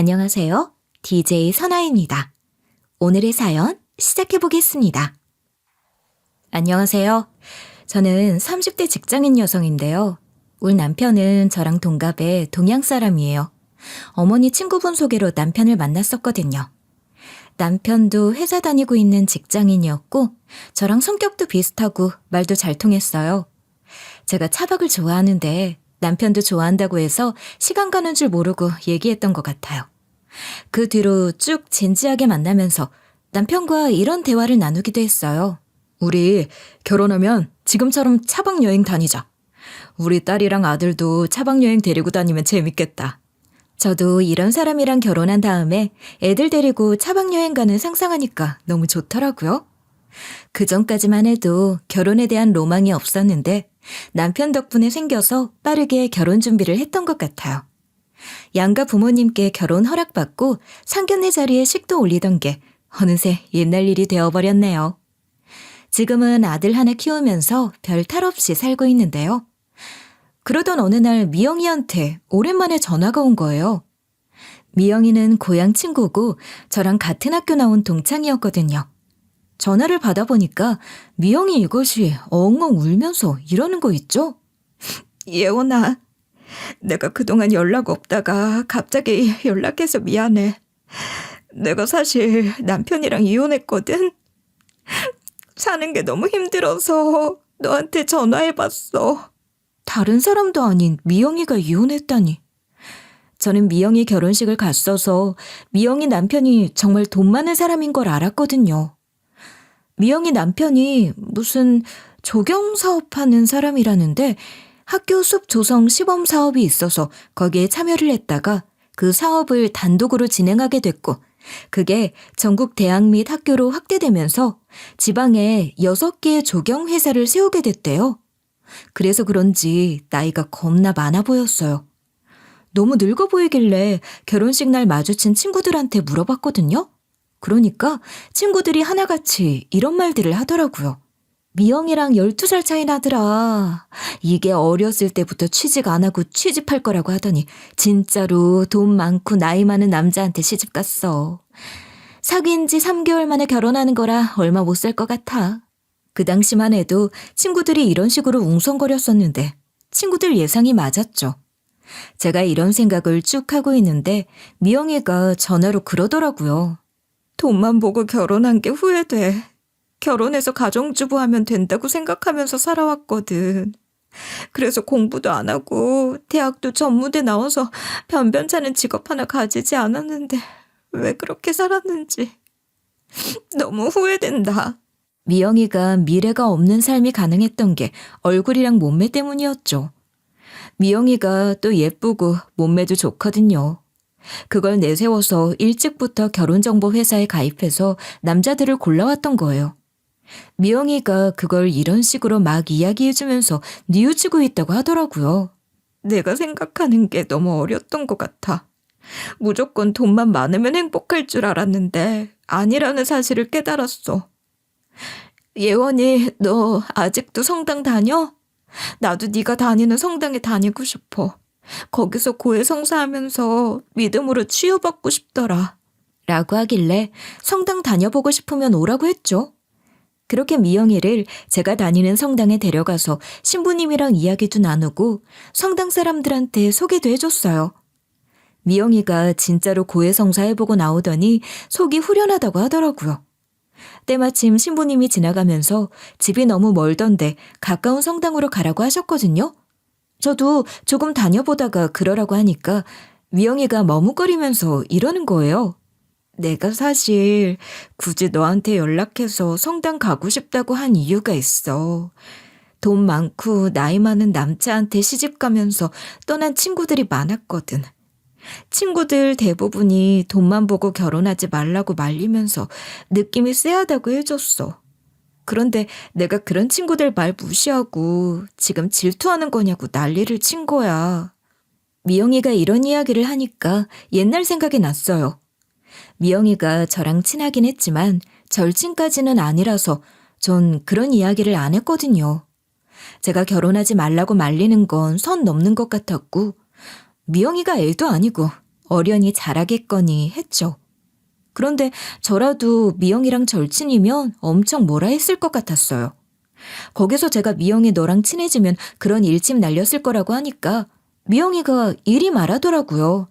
안녕하세요. DJ 선아입니다. 오늘의 사연 시작해보겠습니다. 안녕하세요. 저는 30대 직장인 여성인데요. 우리 남편은 저랑 동갑의 동양 사람이에요. 어머니 친구분 소개로 남편을 만났었거든요. 남편도 회사 다니고 있는 직장인이었고 저랑 성격도 비슷하고 말도 잘 통했어요. 제가 차박을 좋아하는데 남편도 좋아한다고 해서 시간 가는 줄 모르고 얘기했던 것 같아요. 그 뒤로 쭉 진지하게 만나면서 남편과 이런 대화를 나누기도 했어요. 우리 결혼하면 지금처럼 차박 여행 다니자. 우리 딸이랑 아들도 차박 여행 데리고 다니면 재밌겠다. 저도 이런 사람이랑 결혼한 다음에 애들 데리고 차박 여행 가는 상상하니까 너무 좋더라고요. 그전까지만 해도 결혼에 대한 로망이 없었는데 남편 덕분에 생겨서 빠르게 결혼 준비를 했던 것 같아요. 양가 부모님께 결혼 허락받고 상견례 자리에 식도 올리던 게 어느새 옛날 일이 되어버렸네요. 지금은 아들 하나 키우면서 별 탈 없이 살고 있는데요. 그러던 어느 날 미영이한테 오랜만에 전화가 온 거예요. 미영이는 고향 친구고 저랑 같은 학교 나온 동창이었거든요. 전화를 받아보니까 미영이 이것이 엉엉 울면서 이러는 거 있죠? 예원아, 내가 그동안 연락 없다가 갑자기 연락해서 미안해. 내가 사실 남편이랑 이혼했거든. 사는 게 너무 힘들어서 너한테 전화해봤어. 다른 사람도 아닌 미영이가 이혼했다니. 저는 미영이 결혼식을 갔어서 미영이 남편이 정말 돈 많은 사람인 걸 알았거든요. 미영이 남편이 무슨 조경 사업하는 사람이라는데 학교 숲 조성 시범 사업이 있어서 거기에 참여를 했다가 그 사업을 단독으로 진행하게 됐고 그게 전국 대학 및 학교로 확대되면서 지방에 6개의 조경 회사를 세우게 됐대요. 그래서 그런지 나이가 겁나 많아 보였어요. 너무 늙어 보이길래 결혼식 날 마주친 친구들한테 물어봤거든요. 그러니까 친구들이 하나같이 이런 말들을 하더라고요. 미영이랑 12살 차이 나더라. 이게 어렸을 때부터 취직 안 하고 취집할 거라고 하더니 진짜로 돈 많고 나이 많은 남자한테 시집 갔어. 사귄 지 3개월 만에 결혼하는 거라 얼마 못 살 것 같아. 그 당시만 해도 친구들이 이런 식으로 웅성거렸었는데 친구들 예상이 맞았죠. 제가 이런 생각을 쭉 하고 있는데 미영이가 전화로 그러더라고요. 돈만 보고 결혼한 게 후회돼. 결혼해서 가정주부 하면 된다고 생각하면서 살아왔거든. 그래서 공부도 안 하고 대학도 전무대 나와서 변변찮은 직업 하나 가지지 않았는데 왜 그렇게 살았는지 너무 후회된다. 미영이가 미래가 없는 삶이 가능했던 게 얼굴이랑 몸매 때문이었죠. 미영이가 또 예쁘고 몸매도 좋거든요. 그걸 내세워서 일찍부터 결혼정보 회사에 가입해서 남자들을 골라왔던 거예요. 미영이가 그걸 이런 식으로 막 이야기해주면서 뉘우치고 있다고 하더라고요. 내가 생각하는 게 너무 어렸던 것 같아. 무조건 돈만 많으면 행복할 줄 알았는데 아니라는 사실을 깨달았어. 예원이, 너 아직도 성당 다녀? 나도 네가 다니는 성당에 다니고 싶어. 거기서 고해 성사하면서 믿음으로 치유받고 싶더라. 라고 하길래 성당 다녀보고 싶으면 오라고 했죠. 그렇게 미영이를 제가 다니는 성당에 데려가서 신부님이랑 이야기도 나누고 성당 사람들한테 소개도 해줬어요. 미영이가 진짜로 고해 성사해보고 나오더니 속이 후련하다고 하더라고요. 때마침 신부님이 지나가면서 집이 너무 멀던데 가까운 성당으로 가라고 하셨거든요. 저도 조금 다녀보다가 그러라고 하니까 미영이가 머뭇거리면서 이러는 거예요. 내가 사실 굳이 너한테 연락해서 성당 가고 싶다고 한 이유가 있어. 돈 많고 나이 많은 남자한테 시집 가면서 떠난 친구들이 많았거든. 친구들 대부분이 돈만 보고 결혼하지 말라고 말리면서 느낌이 쎄하다고 해줬어. 그런데 내가 그런 친구들 말 무시하고 지금 질투하는 거냐고 난리를 친 거야. 미영이가 이런 이야기를 하니까 옛날 생각이 났어요. 미영이가 저랑 친하긴 했지만 절친까지는 아니라서 전 그런 이야기를 안 했거든요. 제가 결혼하지 말라고 말리는 건 선 넘는 것 같았고 미영이가 애도 아니고 어련히 잘하겠거니 했죠. 그런데 저라도 미영이랑 절친이면 엄청 뭐라 했을 것 같았어요. 거기서 제가 미영이 너랑 친해지면 그런 일침 날렸을 거라고 하니까 미영이가 이리 말하더라고요.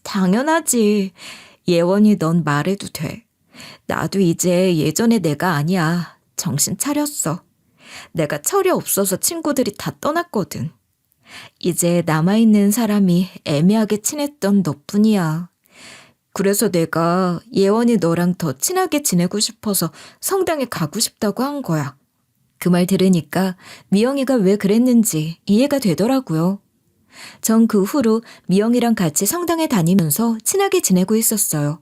당연하지. 예원이 넌 말해도 돼. 나도 이제 예전의 내가 아니야. 정신 차렸어. 내가 철이 없어서 친구들이 다 떠났거든. 이제 남아있는 사람이 애매하게 친했던 너뿐이야. 그래서 내가 예원이 너랑 더 친하게 지내고 싶어서 성당에 가고 싶다고 한 거야. 그 말 들으니까 미영이가 왜 그랬는지 이해가 되더라고요. 전 그 후로 미영이랑 같이 성당에 다니면서 친하게 지내고 있었어요.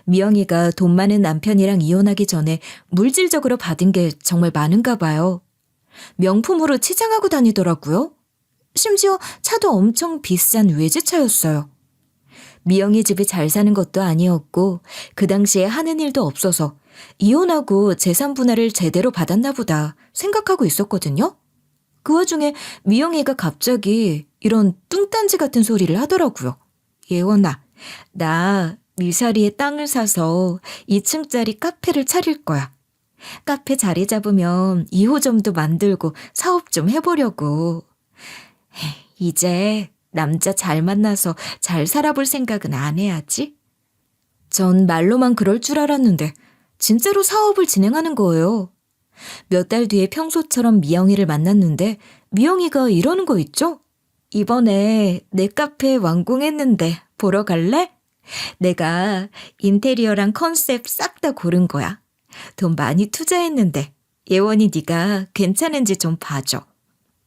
미영이가 돈 많은 남편이랑 이혼하기 전에 물질적으로 받은 게 정말 많은가 봐요. 명품으로 치장하고 다니더라고요. 심지어 차도 엄청 비싼 외제차였어요. 미영이 집이 잘 사는 것도 아니었고 그 당시에 하는 일도 없어서 이혼하고 재산 분할을 제대로 받았나 보다 생각하고 있었거든요. 그 와중에 미영이가 갑자기 이런 뚱딴지 같은 소리를 하더라고요. 예원아, 나 미사리에 땅을 사서 2층짜리 카페를 차릴 거야. 카페 자리 잡으면 2호점도 만들고 사업 좀 해보려고. 이제 남자 잘 만나서 잘 살아볼 생각은 안 해야지? 전 말로만 그럴 줄 알았는데 진짜로 사업을 진행하는 거예요. 몇 달 뒤에 평소처럼 미영이를 만났는데 미영이가 이러는 거 있죠? 이번에 내 카페 완공했는데 보러 갈래? 내가 인테리어랑 컨셉 싹 다 고른 거야. 돈 많이 투자했는데 예원이 네가 괜찮은지 좀 봐줘.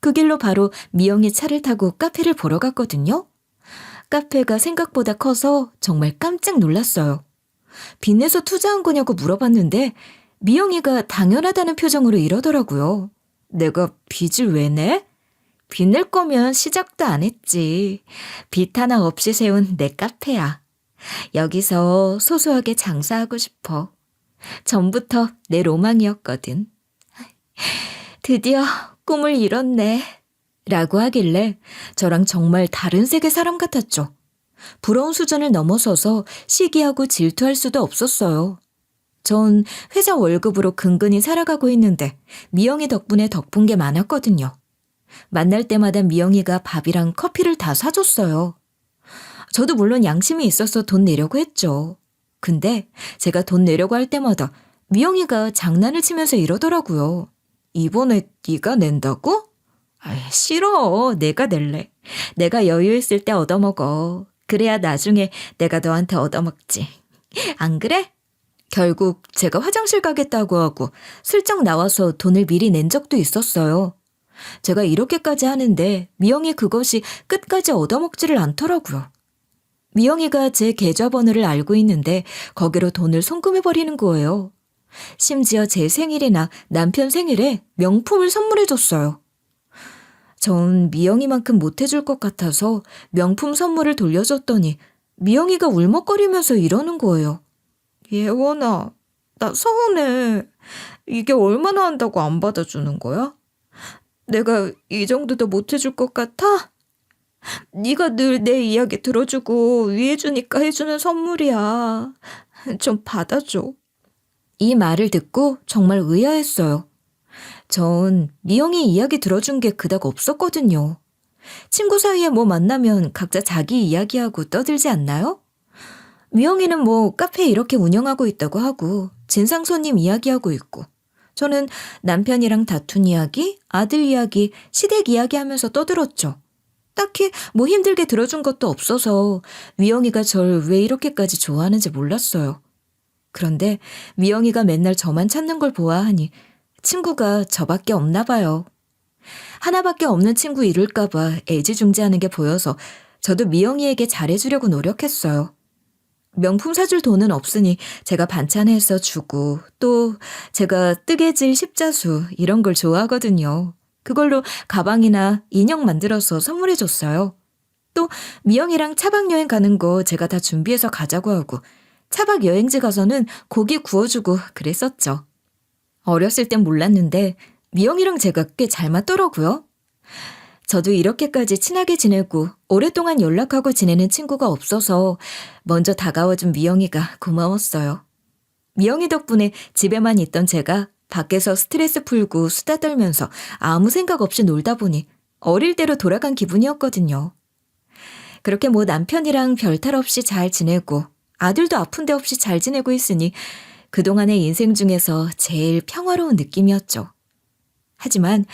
그 길로 바로 미영이 차를 타고 카페를 보러 갔거든요. 카페가 생각보다 커서 정말 깜짝 놀랐어요. 빚내서 투자한 거냐고 물어봤는데 미영이가 당연하다는 표정으로 이러더라고요. 내가 빚을 왜 내? 빚 낼 거면 시작도 안 했지. 빚 하나 없이 세운 내 카페야. 여기서 소소하게 장사하고 싶어. 전부터 내 로망이었거든. 드디어 꿈을 이뤘네. 라고 하길래 저랑 정말 다른 세계 사람 같았죠. 부러운 수준을 넘어서서 시기하고 질투할 수도 없었어요. 전 회사 월급으로 근근히 살아가고 있는데 미영이 덕분에 덕분 게 많았거든요. 만날 때마다 미영이가 밥이랑 커피를 다 사줬어요. 저도 물론 양심이 있어서 돈 내려고 했죠. 근데 제가 돈 내려고 할 때마다 미영이가 장난을 치면서 이러더라고요. 이번에 네가 낸다고? 싫어. 내가 낼래. 내가 여유 있을 때 얻어먹어. 그래야 나중에 내가 너한테 얻어먹지. 안 그래? 결국 제가 화장실 가겠다고 하고 슬쩍 나와서 돈을 미리 낸 적도 있었어요. 제가 이렇게까지 하는데 미영이 그것이 끝까지 얻어먹지를 않더라고요. 미영이가 제 계좌번호를 알고 있는데 거기로 돈을 송금해버리는 거예요. 심지어 제 생일이나 남편 생일에 명품을 선물해줬어요. 전 미영이만큼 못해줄 것 같아서 명품 선물을 돌려줬더니 미영이가 울먹거리면서 이러는 거예요. 예원아, 나 서운해. 이게 얼마나 한다고 안 받아주는 거야? 내가 이 정도도 못해줄 것 같아? 네가 늘 내 이야기 들어주고 위해주니까 해주는 선물이야. 좀 받아줘. 이 말을 듣고 정말 의아했어요. 전 미영이 이야기 들어준 게 그닥 없었거든요. 친구 사이에 뭐 만나면 각자 자기 이야기하고 떠들지 않나요? 미영이는 뭐 카페 이렇게 운영하고 있다고 하고 진상 손님 이야기하고 있고 저는 남편이랑 다툰 이야기, 아들 이야기, 시댁 이야기 하면서 떠들었죠. 딱히 뭐 힘들게 들어준 것도 없어서 미영이가 절 왜 이렇게까지 좋아하는지 몰랐어요. 그런데 미영이가 맨날 저만 찾는 걸 보아하니 친구가 저밖에 없나 봐요. 하나밖에 없는 친구 이룰까 봐 애지중지하는 게 보여서 저도 미영이에게 잘해주려고 노력했어요. 명품 사줄 돈은 없으니 제가 반찬해서 주고 또 제가 뜨개질 십자수 이런 걸 좋아하거든요. 그걸로 가방이나 인형 만들어서 선물해줬어요. 또 미영이랑 차박 여행 가는 거 제가 다 준비해서 가자고 하고 차박 여행지 가서는 고기 구워주고 그랬었죠. 어렸을 땐 몰랐는데 미영이랑 제가 꽤 잘 맞더라고요. 저도 이렇게까지 친하게 지내고 오랫동안 연락하고 지내는 친구가 없어서 먼저 다가와준 미영이가 고마웠어요. 미영이 덕분에 집에만 있던 제가 밖에서 스트레스 풀고 수다 떨면서 아무 생각 없이 놀다 보니 어릴 때로 돌아간 기분이었거든요. 그렇게 뭐 남편이랑 별탈 없이 잘 지내고 아들도 아픈 데 없이 잘 지내고 있으니 그동안의 인생 중에서 제일 평화로운 느낌이었죠. 하지만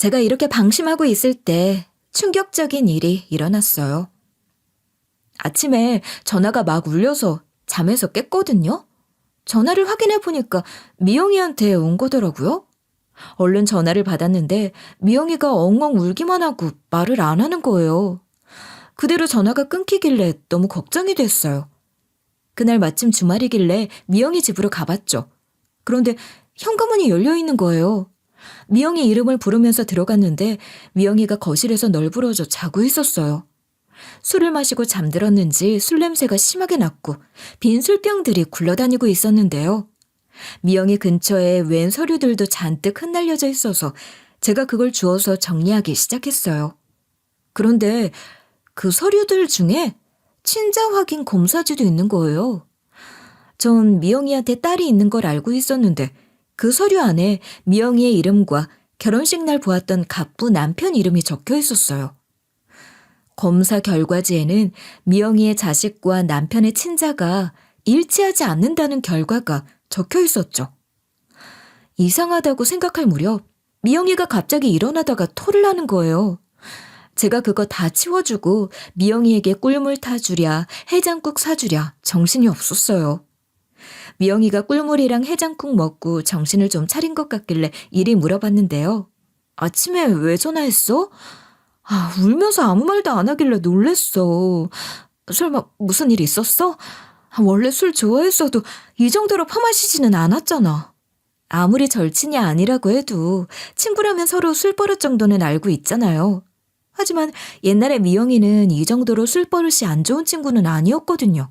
제가 이렇게 방심하고 있을 때 충격적인 일이 일어났어요. 아침에 전화가 막 울려서 잠에서 깼거든요. 전화를 확인해 보니까 미영이한테 온 거더라고요. 얼른 전화를 받았는데 미영이가 엉엉 울기만 하고 말을 안 하는 거예요. 그대로 전화가 끊기길래 너무 걱정이 됐어요. 그날 마침 주말이길래 미영이 집으로 가봤죠. 그런데 현관문이 열려 있는 거예요. 미영이 이름을 부르면서 들어갔는데 미영이가 거실에서 널브러져 자고 있었어요. 술을 마시고 잠들었는지 술 냄새가 심하게 났고 빈 술병들이 굴러다니고 있었는데요. 미영이 근처에 웬 서류들도 잔뜩 흩날려져 있어서 제가 그걸 주워서 정리하기 시작했어요. 그런데 그 서류들 중에 친자 확인 검사지도 있는 거예요. 전 미영이한테 딸이 있는 걸 알고 있었는데 그 서류 안에 미영이의 이름과 결혼식 날 보았던 갑부 남편 이름이 적혀 있었어요. 검사 결과지에는 미영이의 자식과 남편의 친자가 일치하지 않는다는 결과가 적혀 있었죠. 이상하다고 생각할 무렵 미영이가 갑자기 일어나다가 토를 하는 거예요. 제가 그거 다 치워주고 미영이에게 꿀물 타주랴 해장국 사주랴 정신이 없었어요. 미영이가 꿀물이랑 해장국 먹고 정신을 좀 차린 것 같길래 이리 물어봤는데요. 아침에 왜 전화했어? 울면서 아무 말도 안 하길래 놀랬어. 설마 무슨 일 있었어? 원래 술 좋아했어도 이 정도로 퍼마시지는 않았잖아. 아무리 절친이 아니라고 해도 친구라면 서로 술버릇 정도는 알고 있잖아요. 하지만 옛날에 미영이는 이 정도로 술버릇이 안 좋은 친구는 아니었거든요.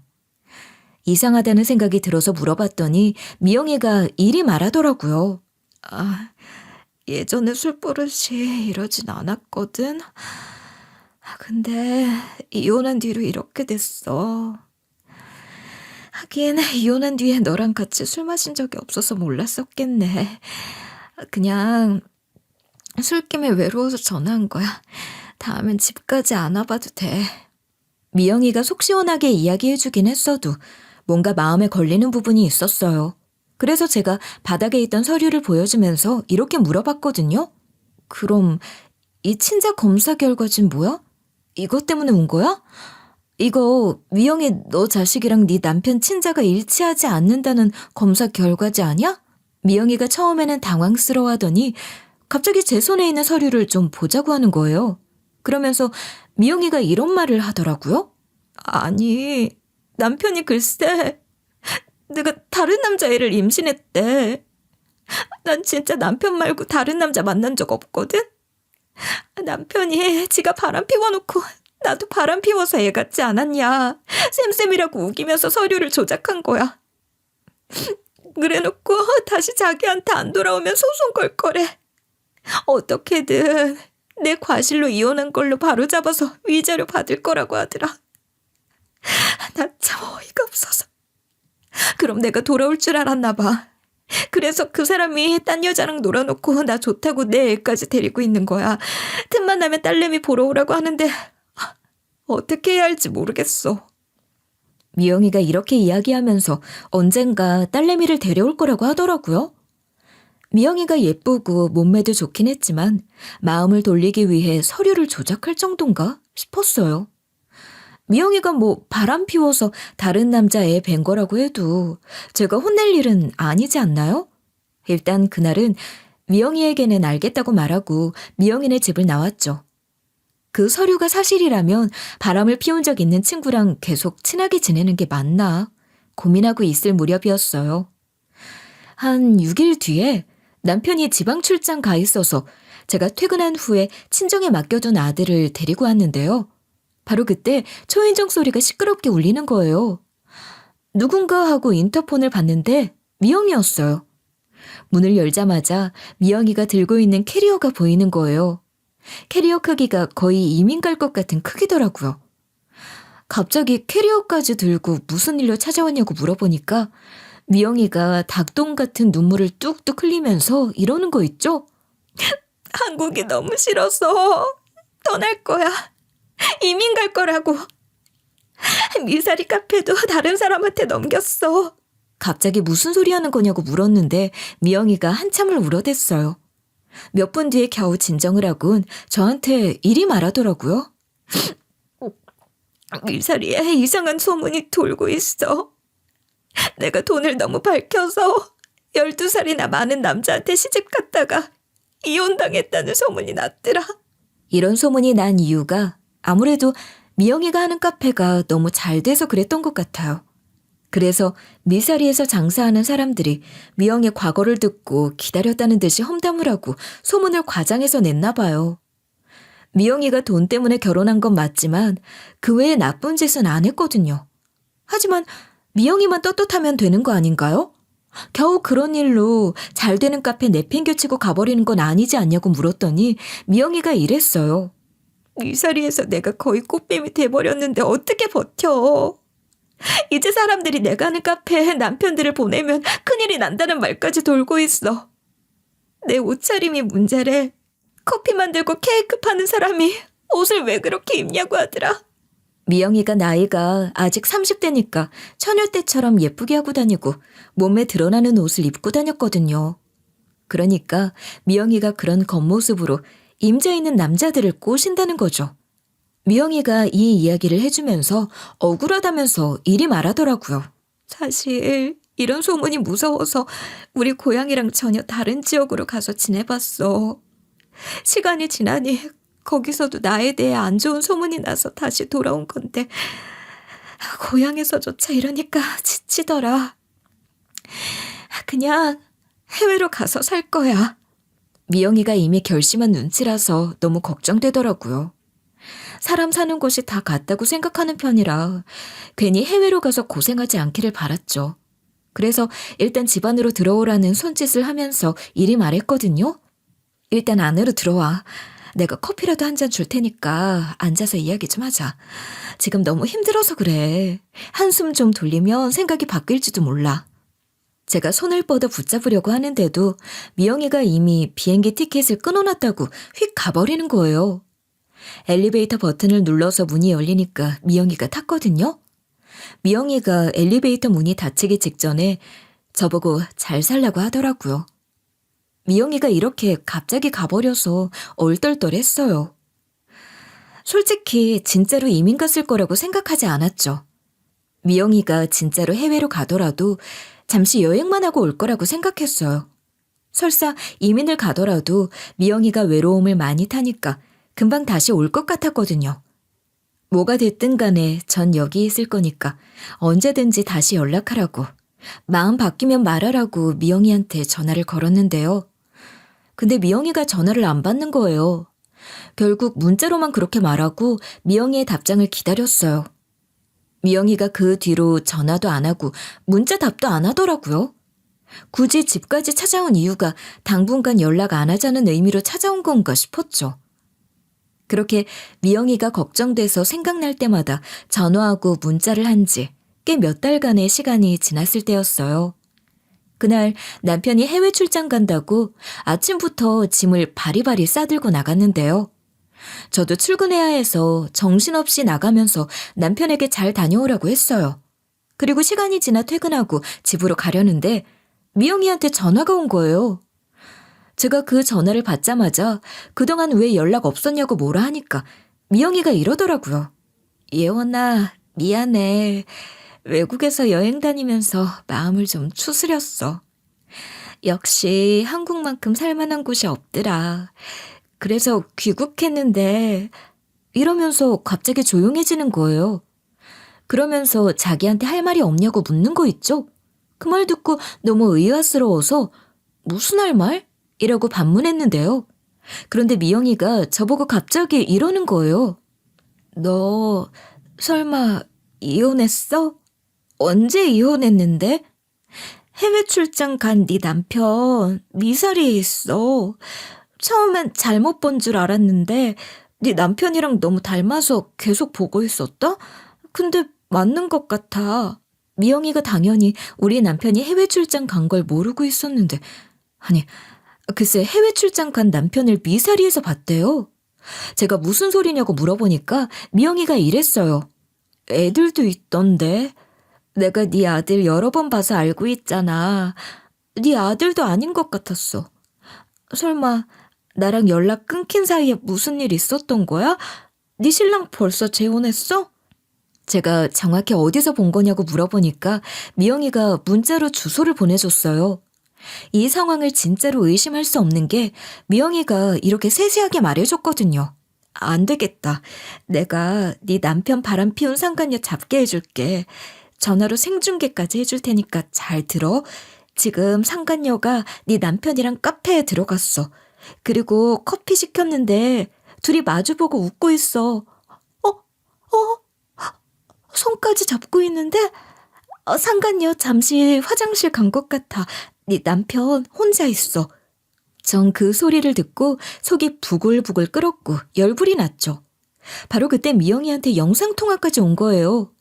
이상하다는 생각이 들어서 물어봤더니 미영이가 이리 말하더라고요. 예전에 술버릇이 이러진 않았거든. 근데 이혼한 뒤로 이렇게 됐어. 하긴 이혼한 뒤에 너랑 같이 술 마신 적이 없어서 몰랐었겠네. 그냥 술김에 외로워서 전화한 거야. 다음엔 집까지 안 와봐도 돼. 미영이가 속 시원하게 이야기해주긴 했어도 뭔가 마음에 걸리는 부분이 있었어요. 그래서 제가 바닥에 있던 서류를 보여주면서 이렇게 물어봤거든요. 그럼 이 친자 검사 결과진 뭐야? 이것 때문에 온 거야? 이거 미영이 너 자식이랑 네 남편 친자가 일치하지 않는다는 검사 결과지 아니야? 미영이가 처음에는 당황스러워하더니 갑자기 제 손에 있는 서류를 좀 보자고 하는 거예요. 그러면서 미영이가 이런 말을 하더라고요. 아니, 남편이 글쎄 내가 다른 남자애를 임신했대. 난 진짜 남편 말고 다른 남자 만난 적 없거든? 남편이 지가 바람 피워놓고 나도 바람 피워서 애 같지 않았냐. 쌤쌤이라고 우기면서 서류를 조작한 거야. 그래놓고 다시 자기한테 안 돌아오면 소송 걸 거래. 어떻게든 내 과실로 이혼한 걸로 바로잡아서 위자료 받을 거라고 하더라. 나 참 어이가 없어서. 그럼 내가 돌아올 줄 알았나 봐. 그래서 그 사람이 딴 여자랑 놀아놓고 나 좋다고 내 애까지 데리고 있는 거야. 틈만 나면 딸내미 보러 오라고 하는데 어떻게 해야 할지 모르겠어. 미영이가 이렇게 이야기하면서 언젠가 딸내미를 데려올 거라고 하더라고요. 미영이가 예쁘고 몸매도 좋긴 했지만 마음을 돌리기 위해 서류를 조작할 정도인가 싶었어요. 미영이가 뭐 바람 피워서 다른 남자 애 뵌 거라고 해도 제가 혼낼 일은 아니지 않나요? 일단 그날은 미영이에게는 알겠다고 말하고 미영이네 집을 나왔죠. 그 서류가 사실이라면 바람을 피운 적 있는 친구랑 계속 친하게 지내는 게 맞나 고민하고 있을 무렵이었어요. 한 6일 뒤에 남편이 지방 출장 가 있어서 제가 퇴근한 후에 친정에 맡겨둔 아들을 데리고 왔는데요. 바로 그때 초인종 소리가 시끄럽게 울리는 거예요. 누군가 하고 인터폰을 봤는데 미영이었어요. 문을 열자마자 미영이가 들고 있는 캐리어가 보이는 거예요. 캐리어 크기가 거의 이민 갈 것 같은 크기더라고요. 갑자기 캐리어까지 들고 무슨 일로 찾아왔냐고 물어보니까 미영이가 닭똥 같은 눈물을 뚝뚝 흘리면서 이러는 거 있죠? 한국이 너무 싫어서 떠날 거야. 이민 갈 거라고. 미사리 카페도 다른 사람한테 넘겼어. 갑자기 무슨 소리 하는 거냐고 물었는데 미영이가 한참을 울어댔어요. 몇 분 뒤에 겨우 진정을 하곤 저한테 이리 말하더라고요. 미사리에 이상한 소문이 돌고 있어. 내가 돈을 너무 밝혀서 12살이나 많은 남자한테 시집 갔다가 이혼당했다는 소문이 났더라. 이런 소문이 난 이유가 아무래도 미영이가 하는 카페가 너무 잘 돼서 그랬던 것 같아요. 그래서 미사리에서 장사하는 사람들이 미영의 과거를 듣고 기다렸다는 듯이 험담을 하고 소문을 과장해서 냈나 봐요. 미영이가 돈 때문에 결혼한 건 맞지만 그 외에 나쁜 짓은 안 했거든요. 하지만 미영이만 떳떳하면 되는 거 아닌가요? 겨우 그런 일로 잘 되는 카페 내팽개치고 가버리는 건 아니지 않냐고 물었더니 미영이가 이랬어요. 미사리에서 내가 거의 꽃뱀이 돼버렸는데 어떻게 버텨? 이제 사람들이 내가 하는 카페에 남편들을 보내면 큰일이 난다는 말까지 돌고 있어. 내 옷차림이 문제래. 커피 만들고 케이크 파는 사람이 옷을 왜 그렇게 입냐고 하더라. 미영이가 나이가 아직 30대니까 처녀 때처럼 예쁘게 하고 다니고 몸에 드러나는 옷을 입고 다녔거든요. 그러니까 미영이가 그런 겉모습으로 임자 있는 남자들을 꼬신다는 거죠. 미영이가 이 이야기를 해주면서 억울하다면서 이리 말하더라고요. 사실 이런 소문이 무서워서 우리 고향이랑 전혀 다른 지역으로 가서 지내봤어. 시간이 지나니 거기서도 나에 대해 안 좋은 소문이 나서 다시 돌아온 건데 고향에서조차 이러니까 지치더라. 그냥 해외로 가서 살 거야. 미영이가 이미 결심한 눈치라서 너무 걱정되더라고요. 사람 사는 곳이 다 같다고 생각하는 편이라 괜히 해외로 가서 고생하지 않기를 바랐죠. 그래서 일단 집 안으로 들어오라는 손짓을 하면서 이리 말했거든요. 일단 안으로 들어와. 내가 커피라도 한 잔 줄 테니까 앉아서 이야기 좀 하자. 지금 너무 힘들어서 그래. 한숨 좀 돌리면 생각이 바뀔지도 몰라. 제가 손을 뻗어 붙잡으려고 하는데도 미영이가 이미 비행기 티켓을 끊어놨다고 휙 가버리는 거예요. 엘리베이터 버튼을 눌러서 문이 열리니까 미영이가 탔거든요. 미영이가 엘리베이터 문이 닫히기 직전에 저보고 잘 살라고 하더라고요. 미영이가 이렇게 갑자기 가버려서 얼떨떨했어요. 솔직히 진짜로 이민 갔을 거라고 생각하지 않았죠. 미영이가 진짜로 해외로 가더라도 잠시 여행만 하고 올 거라고 생각했어요. 설사 이민을 가더라도 미영이가 외로움을 많이 타니까 금방 다시 올 것 같았거든요. 뭐가 됐든 간에 전 여기 있을 거니까 언제든지 다시 연락하라고, 마음 바뀌면 말하라고 미영이한테 전화를 걸었는데요. 근데 미영이가 전화를 안 받는 거예요. 결국 문자로만 그렇게 말하고 미영이의 답장을 기다렸어요. 미영이가 그 뒤로 전화도 안 하고 문자 답도 안 하더라고요. 굳이 집까지 찾아온 이유가 당분간 연락 안 하자는 의미로 찾아온 건가 싶었죠. 그렇게 미영이가 걱정돼서 생각날 때마다 전화하고 문자를 한 지 꽤 몇 달간의 시간이 지났을 때였어요. 그날 남편이 해외 출장 간다고 아침부터 짐을 바리바리 싸들고 나갔는데요. 저도 출근해야 해서 정신없이 나가면서 남편에게 잘 다녀오라고 했어요. 그리고 시간이 지나 퇴근하고 집으로 가려는데 미영이한테 전화가 온 거예요. 제가 그 전화를 받자마자 그동안 왜 연락 없었냐고 뭐라 하니까 미영이가 이러더라고요. 예원아, 미안해. 외국에서 여행 다니면서 마음을 좀 추스렸어. 역시 한국만큼 살만한 곳이 없더라. 그래서 귀국했는데 이러면서 갑자기 조용해지는 거예요. 그러면서 자기한테 할 말이 없냐고 묻는 거 있죠? 그 말 듣고 너무 의아스러워서 무슨 할 말? 이라고 반문했는데요. 그런데 미영이가 저보고 갑자기 이러는 거예요. 너 설마 이혼했어? 언제 이혼했는데? 해외 출장 간 네 남편 미사리에 있어. 처음엔 잘못 본 줄 알았는데 네 남편이랑 너무 닮아서 계속 보고 있었다? 근데 맞는 것 같아. 미영이가 당연히 우리 남편이 해외 출장 간 걸 모르고 있었는데 아니 글쎄 해외 출장 간 남편을 미사리에서 봤대요. 제가 무슨 소리냐고 물어보니까 미영이가 이랬어요. 애들도 있던데. 내가 네 아들 여러 번 봐서 알고 있잖아. 네 아들도 아닌 것 같았어. 설마 나랑 연락 끊긴 사이에 무슨 일 있었던 거야? 네 신랑 벌써 재혼했어? 제가 정확히 어디서 본 거냐고 물어보니까 미영이가 문자로 주소를 보내줬어요. 이 상황을 진짜로 의심할 수 없는 게 미영이가 이렇게 세세하게 말해줬거든요. 안 되겠다. 내가 네 남편 바람 피운 상간녀 잡게 해줄게. 전화로 생중계까지 해줄 테니까 잘 들어. 지금 상간녀가 네 남편이랑 카페에 들어갔어. 그리고 커피 시켰는데 둘이 마주보고 웃고 있어. 손까지 잡고 있는데 상간녀 잠시 화장실 간 것 같아. 네 남편 혼자 있어. 전 그 소리를 듣고 속이 부글부글 끓었고 열불이 났죠. 바로 그때 미영이한테 영상통화까지 온 거예요.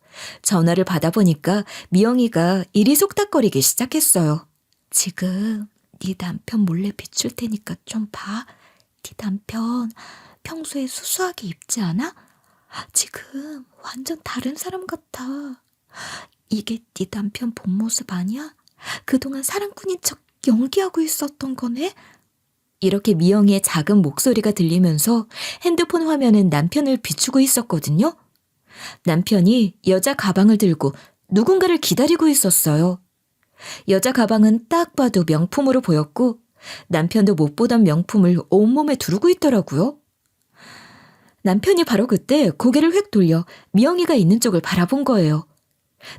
전화를 받아보니까 미영이가 일이 속닥거리기 시작했어요. 지금 네 남편 몰래 비출 테니까 좀 봐. 네 남편 평소에 수수하게 입지 않아? 지금 완전 다른 사람 같아. 이게 네 남편 본 모습 아니야? 그동안 사랑꾼인 척 연기하고 있었던 거네? 이렇게 미영이의 작은 목소리가 들리면서 핸드폰 화면은 남편을 비추고 있었거든요. 남편이 여자 가방을 들고 누군가를 기다리고 있었어요. 여자 가방은 딱 봐도 명품으로 보였고 남편도 못 보던 명품을 온몸에 두르고 있더라고요. 남편이 바로 그때 고개를 휙 돌려 미영이가 있는 쪽을 바라본 거예요.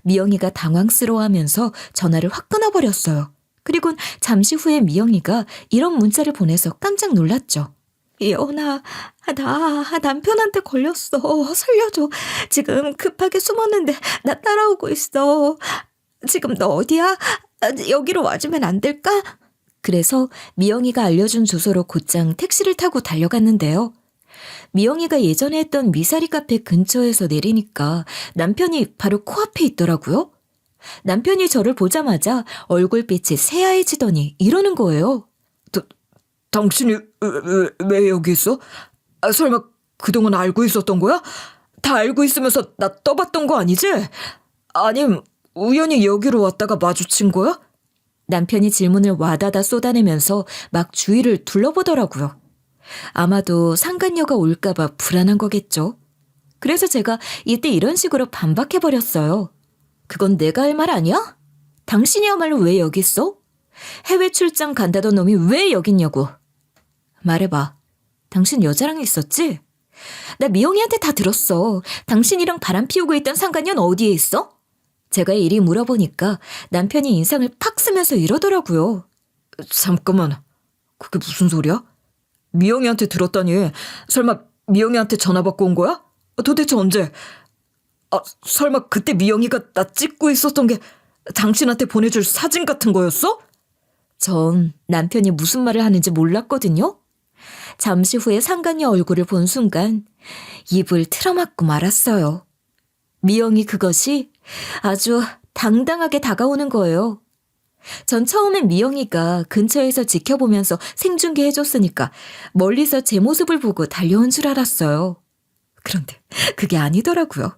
미영이가 당황스러워하면서 전화를 확 끊어버렸어요. 그리고 잠시 후에 미영이가 이런 문자를 보내서 깜짝 놀랐죠. 예원아, 나 남편한테 걸렸어. 살려줘. 지금 급하게 숨었는데 나 따라오고 있어. 지금 너 어디야? 여기로 와주면 안 될까? 그래서 미영이가 알려준 주소로 곧장 택시를 타고 달려갔는데요. 미영이가 예전에 했던 미사리 카페 근처에서 내리니까 남편이 바로 코앞에 있더라고요. 남편이 저를 보자마자 얼굴빛이 새하얘지더니 이러는 거예요. 당신이 왜 여기 있어? 설마 그동안 알고 있었던 거야? 다 알고 있으면서 나 떠봤던 거 아니지? 아님 우연히 여기로 왔다가 마주친 거야? 남편이 질문을 와다다 쏟아내면서 막 주위를 둘러보더라고요. 아마도 상간녀가 올까봐 불안한 거겠죠. 그래서 제가 이때 이런 식으로 반박해버렸어요. 그건 내가 할 말 아니야? 당신이야말로 왜 여기 있어? 해외 출장 간다던 놈이 왜 여기 있냐고. 말해봐. 당신 여자랑 있었지? 나 미영이한테 다 들었어. 당신이랑 바람 피우고 있던 상간녀는 어디에 있어? 제가 이리 물어보니까 남편이 인상을 팍 쓰면서 이러더라고요. 잠깐만, 그게 무슨 소리야? 미영이한테 들었다니. 설마 미영이한테 전화 받고 온 거야? 도대체 언제? 설마 그때 미영이가 나 찍고 있었던 게 당신한테 보내줄 사진 같은 거였어? 전 남편이 무슨 말을 하는지 몰랐거든요. 잠시 후에 상간녀 얼굴을 본 순간 입을 틀어막고 말았어요. 미영이 그것이 아주 당당하게 다가오는 거예요. 전 처음엔 미영이가 근처에서 지켜보면서 생중계 해줬으니까 멀리서 제 모습을 보고 달려온 줄 알았어요. 그런데 그게 아니더라고요.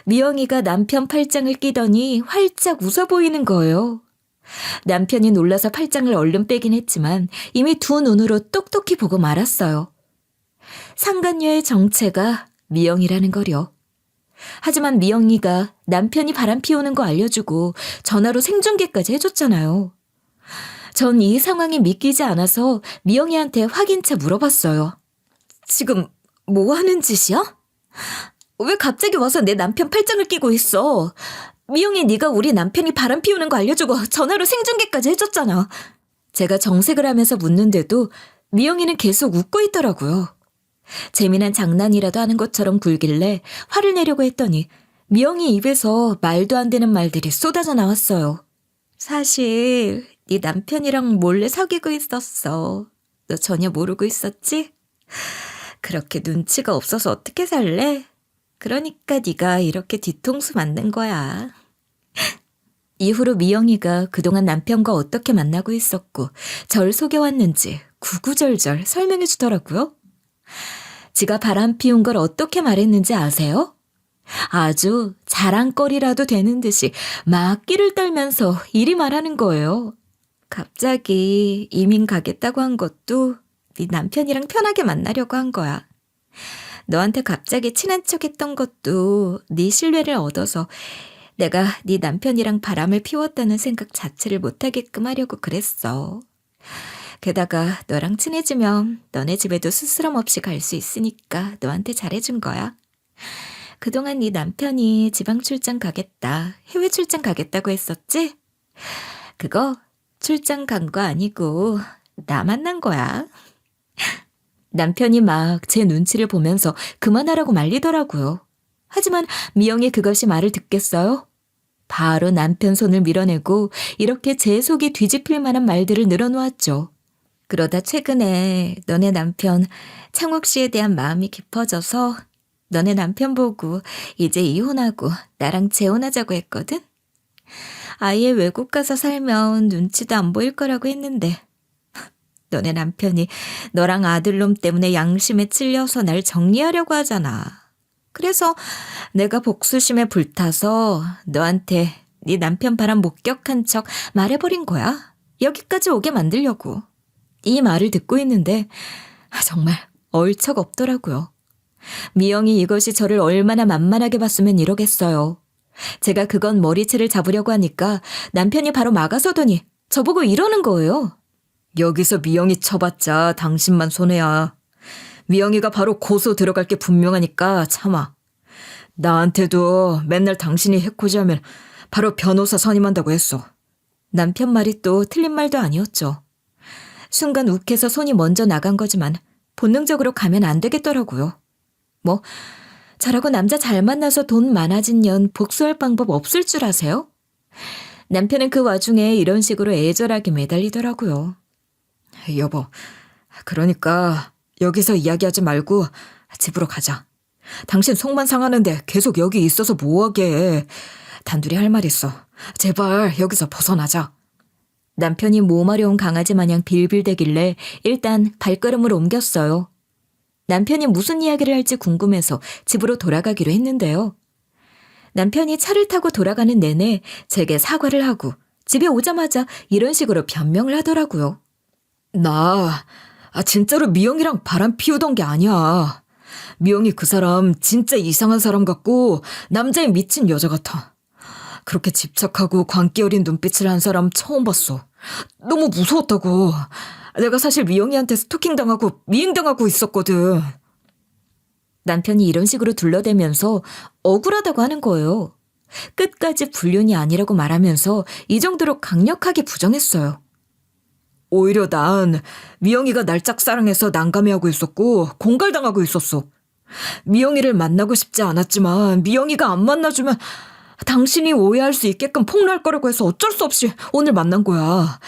미영이가 남편 팔짱을 끼더니 활짝 웃어 보이는 거예요. 남편이 놀라서 팔짱을 얼른 빼긴 했지만 이미 두 눈으로 똑똑히 보고 말았어요. 상간녀의 정체가 미영이라는 거려. 하지만 미영이가 남편이 바람 피우는 거 알려주고 전화로 생중계까지 해줬잖아요. 전 이 상황이 믿기지 않아서 미영이한테 확인차 물어봤어요. 지금 뭐 하는 짓이야? 왜 갑자기 와서 내 남편 팔짱을 끼고 있어? 미영이 네가 우리 남편이 바람 피우는 거 알려주고 전화로 생중계까지 해줬잖아. 제가 정색을 하면서 묻는데도 미영이는 계속 웃고 있더라고요. 재미난 장난이라도 하는 것처럼 굴길래 화를 내려고 했더니 미영이 입에서 말도 안 되는 말들이 쏟아져 나왔어요. 사실 네 남편이랑 몰래 사귀고 있었어. 너 전혀 모르고 있었지? 그렇게 눈치가 없어서 어떻게 살래? 그러니까 네가 이렇게 뒤통수 맞는 거야. 이후로 미영이가 그동안 남편과 어떻게 만나고 있었고 절 속여왔는지 구구절절 설명해 주더라고요. 지가 바람 피운 걸 어떻게 말했는지 아세요? 아주 자랑거리라도 되는 듯이 막 끼를 떨면서 이리 말하는 거예요. 갑자기 이민 가겠다고 한 것도 네 남편이랑 편하게 만나려고 한 거야. 너한테 갑자기 친한 척 했던 것도 네 신뢰를 얻어서 내가 네 남편이랑 바람을 피웠다는 생각 자체를 못하게끔 하려고 그랬어. 게다가 너랑 친해지면 너네 집에도 스스럼 없이 갈 수 있으니까 너한테 잘해준 거야. 그동안 네 남편이 지방 출장 가겠다, 해외 출장 가겠다고 했었지? 그거 출장 간 거 아니고 나 만난 거야. 남편이 막 제 눈치를 보면서 그만하라고 말리더라고요. 하지만 미영이 그것이 말을 듣겠어요? 바로 남편 손을 밀어내고 이렇게 제 속이 뒤집힐 만한 말들을 늘어놓았죠. 그러다 최근에 너네 남편 창욱 씨에 대한 마음이 깊어져서 너네 남편 보고 이제 이혼하고 나랑 재혼하자고 했거든? 아예 외국 가서 살면 눈치도 안 보일 거라고 했는데 너네 남편이 너랑 아들놈 때문에 양심에 찔려서 날 정리하려고 하잖아. 그래서 내가 복수심에 불타서 너한테 네 남편 바람 목격한 척 말해버린 거야. 여기까지 오게 만들려고. 이 말을 듣고 있는데 정말 얼척 없더라고요. 미영이 이것이 저를 얼마나 만만하게 봤으면 이러겠어요. 제가 그건 머리채를 잡으려고 하니까 남편이 바로 막아서더니 저보고 이러는 거예요. 여기서 미영이 쳐봤자 당신만 손해야. 미영이가 바로 고소 들어갈 게 분명하니까 참아. 나한테도 맨날 당신이 해코지하면 바로 변호사 선임한다고 했어. 남편 말이 또 틀린 말도 아니었죠. 순간 욱해서 손이 먼저 나간 거지만 본능적으로 가면 안 되겠더라고요. 뭐 저라고 남자 잘 만나서 돈 많아진 년 복수할 방법 없을 줄 아세요? 남편은 그 와중에 이런 식으로 애절하게 매달리더라고요. 여보, 그러니까 여기서 이야기하지 말고 집으로 가자. 당신 속만 상하는데 계속 여기 있어서 뭐하게. 단둘이 할 말 있어. 제발 여기서 벗어나자. 남편이 모마려운 강아지 마냥 빌빌대길래 일단 발걸음을 옮겼어요. 남편이 무슨 이야기를 할지 궁금해서 집으로 돌아가기로 했는데요. 남편이 차를 타고 돌아가는 내내 제게 사과를 하고 집에 오자마자 이런 식으로 변명을 하더라고요. 나 진짜로 미영이랑 바람 피우던 게 아니야. 미영이 그 사람 진짜 이상한 사람 같고 남자에 미친 여자 같아. 그렇게 집착하고 광기 어린 눈빛을 한 사람 처음 봤어. 너무 무서웠다고. 내가 사실 미영이한테 스토킹 당하고 미행당하고 있었거든. 남편이 이런 식으로 둘러대면서 억울하다고 하는 거예요. 끝까지 불륜이 아니라고 말하면서 이 정도로 강력하게 부정했어요. 오히려 난 미영이가 날 짝사랑해서 난감해하고 있었고 공갈당하고 있었어. 미영이를 만나고 싶지 않았지만 미영이가 안 만나주면 당신이 오해할 수 있게끔 폭로할 거라고 해서 어쩔 수 없이 오늘 만난 거야.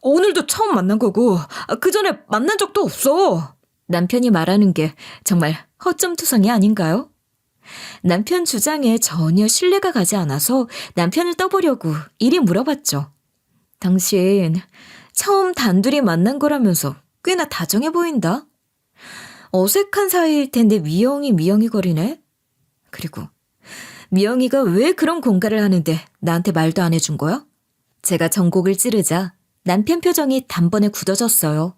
오늘도 처음 만난 거고 그 전에 만난 적도 없어. 남편이 말하는 게 정말 허점투성이 아닌가요? 남편 주장에 전혀 신뢰가 가지 않아서 남편을 떠보려고 이리 물어봤죠. 당신 처음 단둘이 만난 거라면서 꽤나 다정해 보인다. 어색한 사이일 텐데 미영이 거리네. 그리고 미영이가 왜 그런 공갈을 하는데 나한테 말도 안 해준 거야? 제가 전곡을 찌르자 남편 표정이 단번에 굳어졌어요.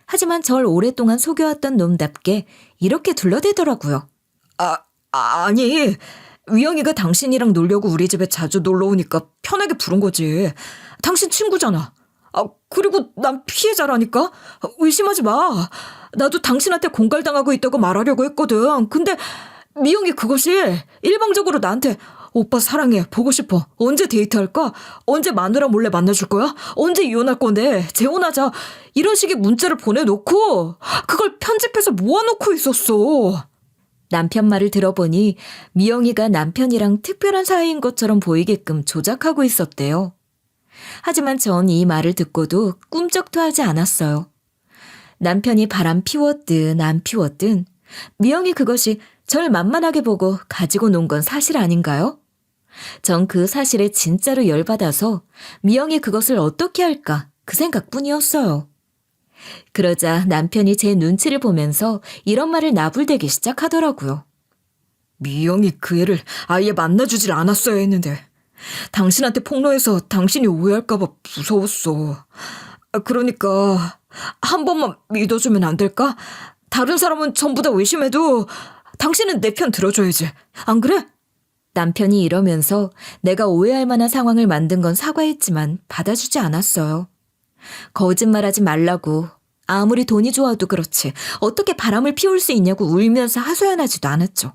하지만 절 오랫동안 속여왔던 놈답게 이렇게 둘러대더라고요. 아니, 미영이가 당신이랑 놀려고 우리 집에 자주 놀러 오니까 편하게 부른 거지. 당신 친구잖아. 그리고 난 피해자라니까? 의심하지 마. 나도 당신한테 공갈당하고 있다고 말하려고 했거든. 근데 미영이 그것이 일방적으로 나한테 오빠 사랑해, 보고 싶어, 언제 데이트할까? 언제 마누라 몰래 만나줄 거야? 언제 이혼할 건데? 재혼하자. 이런 식의 문자를 보내놓고 그걸 편집해서 모아놓고 있었어. 남편 말을 들어보니 미영이가 남편이랑 특별한 사이인 것처럼 보이게끔 조작하고 있었대요. 하지만 전 이 말을 듣고도 꿈쩍도 하지 않았어요. 남편이 바람 피웠든 안 피웠든 미영이 그것이 절 만만하게 보고 가지고 논 건 사실 아닌가요? 전 그 사실에 진짜로 열받아서 미영이 그것을 어떻게 할까 그 생각뿐이었어요. 그러자 남편이 제 눈치를 보면서 이런 말을 나불대기 시작하더라고요. 미영이 그 애를 아예 만나주질 않았어야 했는데 당신한테 폭로해서 당신이 오해할까봐 무서웠어. 그러니까 한 번만 믿어주면 안 될까? 다른 사람은 전부 다 의심해도 당신은 내 편 들어줘야지. 안 그래? 남편이 이러면서 내가 오해할 만한 상황을 만든 건 사과했지만 받아주지 않았어요. 거짓말하지 말라고 아무리 돈이 좋아도 그렇지 어떻게 바람을 피울 수 있냐고 울면서 하소연하지도 않았죠.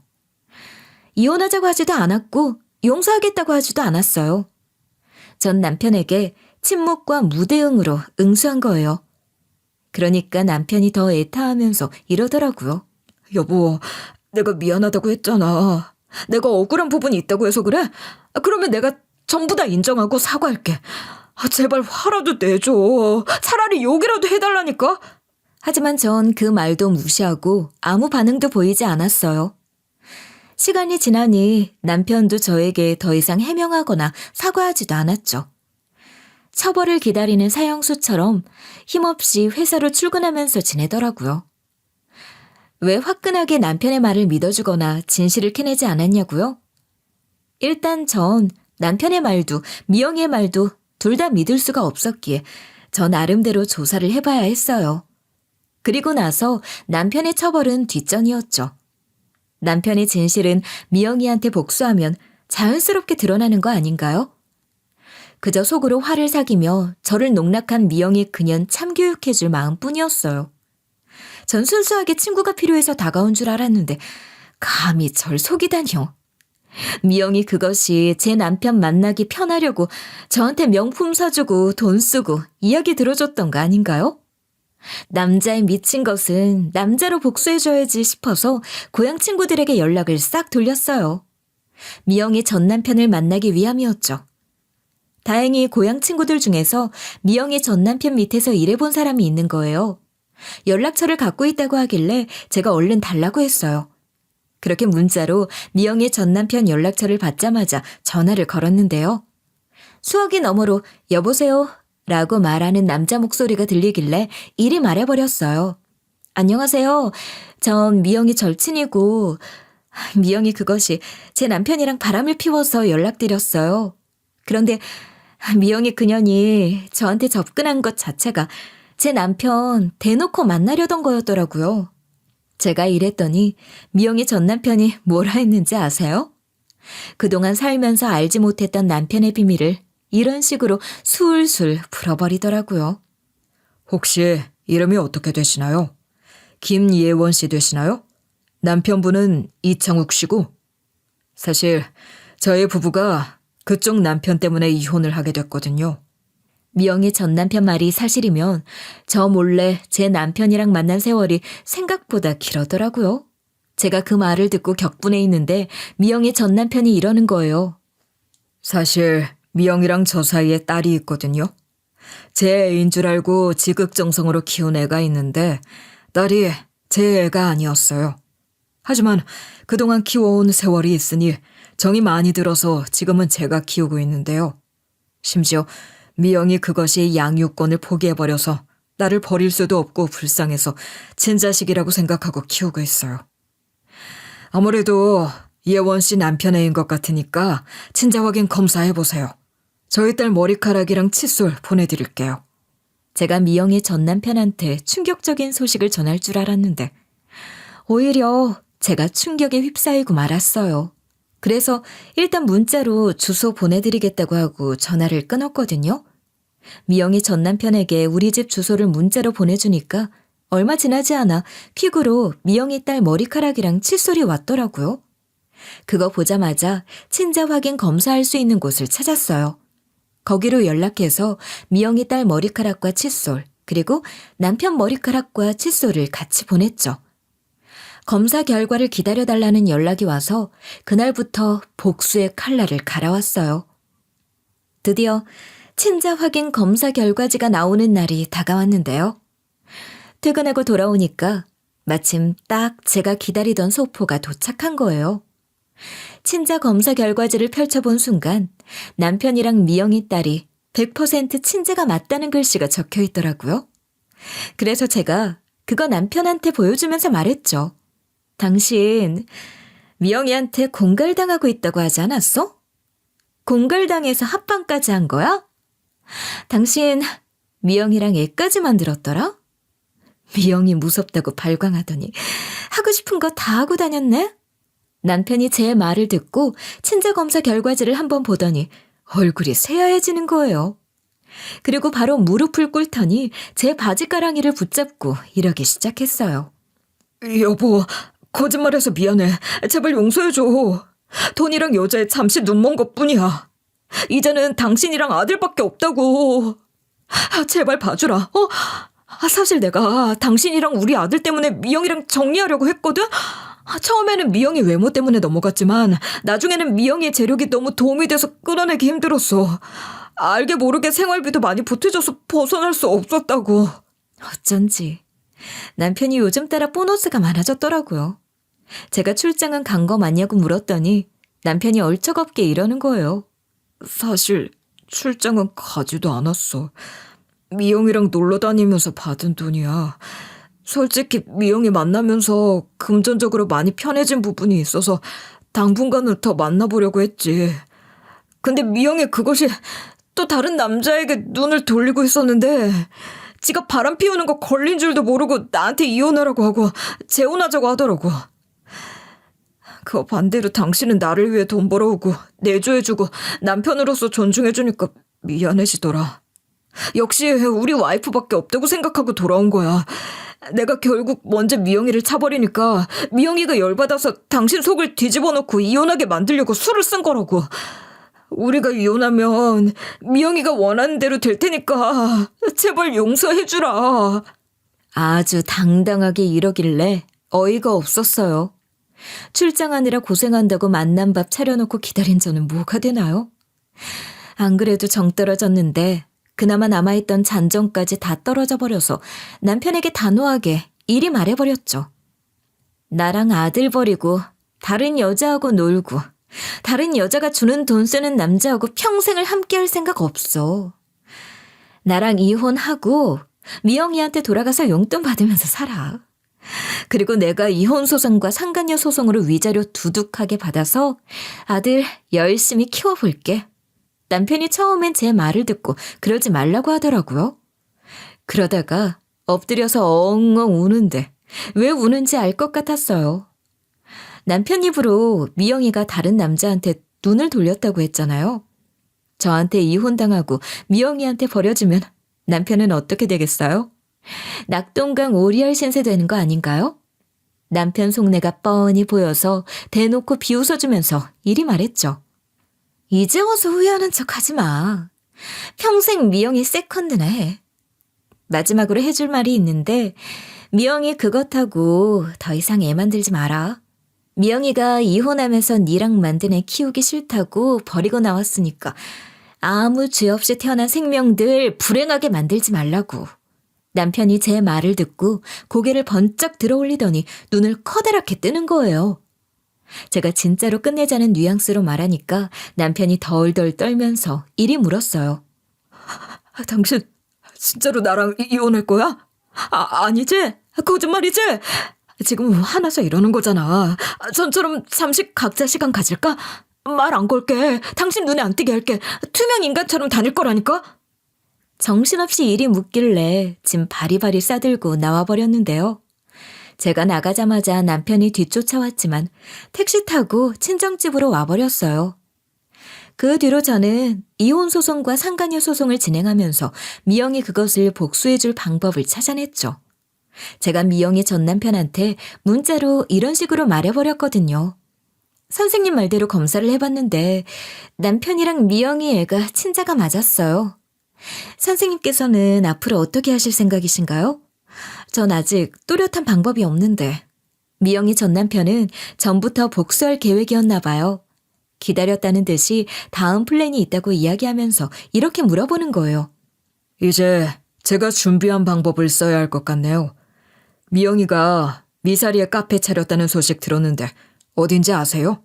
이혼하자고 하지도 않았고 용서하겠다고 하지도 않았어요. 전 남편에게 침묵과 무대응으로 응수한 거예요. 그러니까 남편이 더 애타하면서 이러더라고요. 여보, 내가 미안하다고 했잖아. 내가 억울한 부분이 있다고 해서 그래? 그러면 내가 전부 다 인정하고 사과할게. 제발 화라도 내줘. 차라리 욕이라도 해달라니까. 하지만 전 그 말도 무시하고 아무 반응도 보이지 않았어요. 시간이 지나니 남편도 저에게 더 이상 해명하거나 사과하지도 않았죠. 처벌을 기다리는 사형수처럼 힘없이 회사로 출근하면서 지내더라고요. 왜 화끈하게 남편의 말을 믿어주거나 진실을 캐내지 않았냐고요? 일단 전 남편의 말도 미영이의 말도 둘 다 믿을 수가 없었기에 저 나름대로 조사를 해봐야 했어요. 그리고 나서 남편의 처벌은 뒷전이었죠. 남편의 진실은 미영이한테 복수하면 자연스럽게 드러나는 거 아닌가요? 그저 속으로 화를 사귀며 저를 농락한 미영이 그년 참교육해줄 마음뿐이었어요. 전 순수하게 친구가 필요해서 다가온 줄 알았는데 감히 절 속이다니요. 미영이 그것이 제 남편 만나기 편하려고 저한테 명품 사주고 돈 쓰고 이야기 들어줬던 거 아닌가요? 남자에 미친 것은 남자로 복수해줘야지 싶어서 고향 친구들에게 연락을 싹 돌렸어요. 미영이 전 남편을 만나기 위함이었죠. 다행히 고향 친구들 중에서 미영이 전 남편 밑에서 일해본 사람이 있는 거예요. 연락처를 갖고 있다고 하길래 제가 얼른 달라고 했어요. 그렇게 문자로 미영의 전 남편 연락처를 받자마자 전화를 걸었는데요. 수화기 너머로 여보세요? 라고 말하는 남자 목소리가 들리길래 이리 말해버렸어요. 안녕하세요. 전 미영이 절친이고 미영이 그것이 제 남편이랑 바람을 피워서 연락드렸어요. 그런데 미영이 그년이 저한테 접근한 것 자체가 제 남편 대놓고 만나려던 거였더라고요. 제가 이랬더니 미영이 전 남편이 뭐라 했는지 아세요? 그동안 살면서 알지 못했던 남편의 비밀을 이런 식으로 술술 풀어버리더라고요. 혹시 이름이 어떻게 되시나요? 김예원 씨 되시나요? 남편분은 이창욱 씨고. 사실 저희 부부가 그쪽 남편 때문에 이혼을 하게 됐거든요. 미영이 전 남편 말이 사실이면 저 몰래 제 남편이랑 만난 세월이 생각보다 길었더라고요. 제가 그 말을 듣고 격분해 있는데 미영이 전 남편이 이러는 거예요. 사실 미영이랑 저 사이에 딸이 있거든요. 제 애인 줄 알고 지극정성으로 키운 애가 있는데 딸이 제 애가 아니었어요. 하지만 그동안 키워온 세월이 있으니 정이 많이 들어서 지금은 제가 키우고 있는데요. 심지어 미영이 그것이 양육권을 포기해버려서 나를 버릴 수도 없고 불쌍해서 친자식이라고 생각하고 키우고 있어요. 아무래도 예원 씨 남편 애인 것 같으니까 친자 확인 검사해보세요. 저희 딸 머리카락이랑 칫솔 보내드릴게요. 제가 미영의 전 남편한테 충격적인 소식을 전할 줄 알았는데 오히려 제가 충격에 휩싸이고 말았어요. 그래서 일단 문자로 주소 보내드리겠다고 하고 전화를 끊었거든요. 미영이 전 남편에게 우리 집 주소를 문자로 보내주니까 얼마 지나지 않아 퀵으로 미영이 딸 머리카락이랑 칫솔이 왔더라고요. 그거 보자마자 친자 확인 검사할 수 있는 곳을 찾았어요. 거기로 연락해서 미영이 딸 머리카락과 칫솔, 그리고 남편 머리카락과 칫솔을 같이 보냈죠. 검사 결과를 기다려달라는 연락이 와서 그날부터 복수의 칼날을 갈아왔어요. 드디어 친자 확인 검사 결과지가 나오는 날이 다가왔는데요. 퇴근하고 돌아오니까 마침 딱 제가 기다리던 소포가 도착한 거예요. 친자 검사 결과지를 펼쳐본 순간 남편이랑 미영이 딸이 100% 친자가 맞다는 글씨가 적혀 있더라고요. 그래서 제가 그거 남편한테 보여주면서 말했죠. 당신 미영이한테 공갈당하고 있다고 하지 않았어? 공갈당해서 합방까지 한 거야? 당신 미영이랑 애까지 만들었더라? 미영이 무섭다고 발광하더니 하고 싶은 거 다 하고 다녔네? 남편이 제 말을 듣고 친자 검사 결과지를 한번 보더니 얼굴이 새하얘지는 거예요. 그리고 바로 무릎을 꿇더니 제 바지가랑이를 붙잡고 이러기 시작했어요. 여보, 거짓말해서 미안해. 제발 용서해줘. 돈이랑 여자에 잠시 눈먼 것뿐이야. 이제는 당신이랑 아들밖에 없다고. 제발 봐주라. 사실 내가 당신이랑 우리 아들 때문에 미영이랑 정리하려고 했거든? 처음에는 미영이 외모 때문에 넘어갔지만 나중에는 미영이의 재력이 너무 도움이 돼서 끌어내기 힘들었어. 알게 모르게 생활비도 많이 보태줘서 벗어날 수 없었다고. 어쩐지 남편이 요즘 따라 보너스가 많아졌더라고요. 제가 출장은 간 거 맞냐고 물었더니 남편이 얼쩍없게 이러는 거예요. 사실 출장은 가지도 않았어. 미영이랑 놀러 다니면서 받은 돈이야. 솔직히 미영이 만나면서 금전적으로 많이 편해진 부분이 있어서 당분간은 더 만나보려고 했지. 근데 미영이 그것이 또 다른 남자에게 눈을 돌리고 있었는데 지가 바람 피우는 거 걸린 줄도 모르고 나한테 이혼하라고 하고 재혼하자고 하더라고. 그 반대로 당신은 나를 위해 돈 벌어오고 내조해주고 남편으로서 존중해주니까 미안해지더라. 역시 우리 와이프밖에 없다고 생각하고 돌아온 거야. 내가 결국 먼저 미영이를 차버리니까 미영이가 열받아서 당신 속을 뒤집어 놓고 이혼하게 만들려고 수를 쓴 거라고. 우리가 이혼하면 미영이가 원하는 대로 될 테니까 제발 용서해주라. 아주 당당하게 이러길래 어이가 없었어요. 출장하느라 고생한다고 만난 밥 차려놓고 기다린 저는 뭐가 되나요? 안 그래도 정 떨어졌는데 그나마 남아있던 잔정까지 다 떨어져 버려서 남편에게 단호하게 이리 말해버렸죠. 나랑 아들 버리고 다른 여자하고 놀고 다른 여자가 주는 돈 쓰는 남자하고 평생을 함께할 생각 없어. 나랑 이혼하고 미영이한테 돌아가서 용돈 받으면서 살아. 그리고 내가 이혼 소송과 상간녀 소송으로 위자료 두둑하게 받아서 아들 열심히 키워볼게. 남편이 처음엔 제 말을 듣고 그러지 말라고 하더라고요. 그러다가 엎드려서 엉엉 우는데 왜 우는지 알 것 같았어요. 남편 입으로 미영이가 다른 남자한테 눈을 돌렸다고 했잖아요. 저한테 이혼당하고 미영이한테 버려지면 남편은 어떻게 되겠어요? 낙동강 오리알 신세 되는 거 아닌가요? 남편 속내가 뻔히 보여서 대놓고 비웃어주면서 이리 말했죠. 이제 와서 후회하는 척 하지 마. 평생 미영이 세컨드나 해. 마지막으로 해줄 말이 있는데 미영이 그것하고 더 이상 애 만들지 마라. 미영이가 이혼하면서 니랑 만든 애 키우기 싫다고 버리고 나왔으니까 아무 죄 없이 태어난 생명들 불행하게 만들지 말라고. 남편이 제 말을 듣고 고개를 번쩍 들어 올리더니 눈을 커다랗게 뜨는 거예요. 제가 진짜로 끝내자는 뉘앙스로 말하니까 남편이 덜덜 떨면서 이리 물었어요. 당신 진짜로 나랑 이혼할 거야? 아니지? 거짓말이지? 지금 화나서 이러는 거잖아. 전처럼 잠시 각자 시간 가질까? 말 안 걸게. 당신 눈에 안 띄게 할게. 투명 인간처럼 다닐 거라니까? 정신없이 이리 묻길래 짐 바리바리 싸들고 나와버렸는데요. 제가 나가자마자 남편이 뒤쫓아왔지만 택시 타고 친정집으로 와버렸어요. 그 뒤로 저는 이혼 소송과 상간녀 소송을 진행하면서 미영이 그것을 복수해줄 방법을 찾아냈죠. 제가 미영이 전 남편한테 문자로 이런 식으로 말해버렸거든요. 선생님 말대로 검사를 해봤는데 남편이랑 미영이 애가 친자가 맞았어요. 선생님께서는 앞으로 어떻게 하실 생각이신가요? 전 아직 뚜렷한 방법이 없는데 미영이 전 남편은 전부터 복수할 계획이었나 봐요. 기다렸다는 듯이 다음 플랜이 있다고 이야기하면서 이렇게 물어보는 거예요. 이제 제가 준비한 방법을 써야 할 것 같네요. 미영이가 미사리에 카페 차렸다는 소식 들었는데 어딘지 아세요?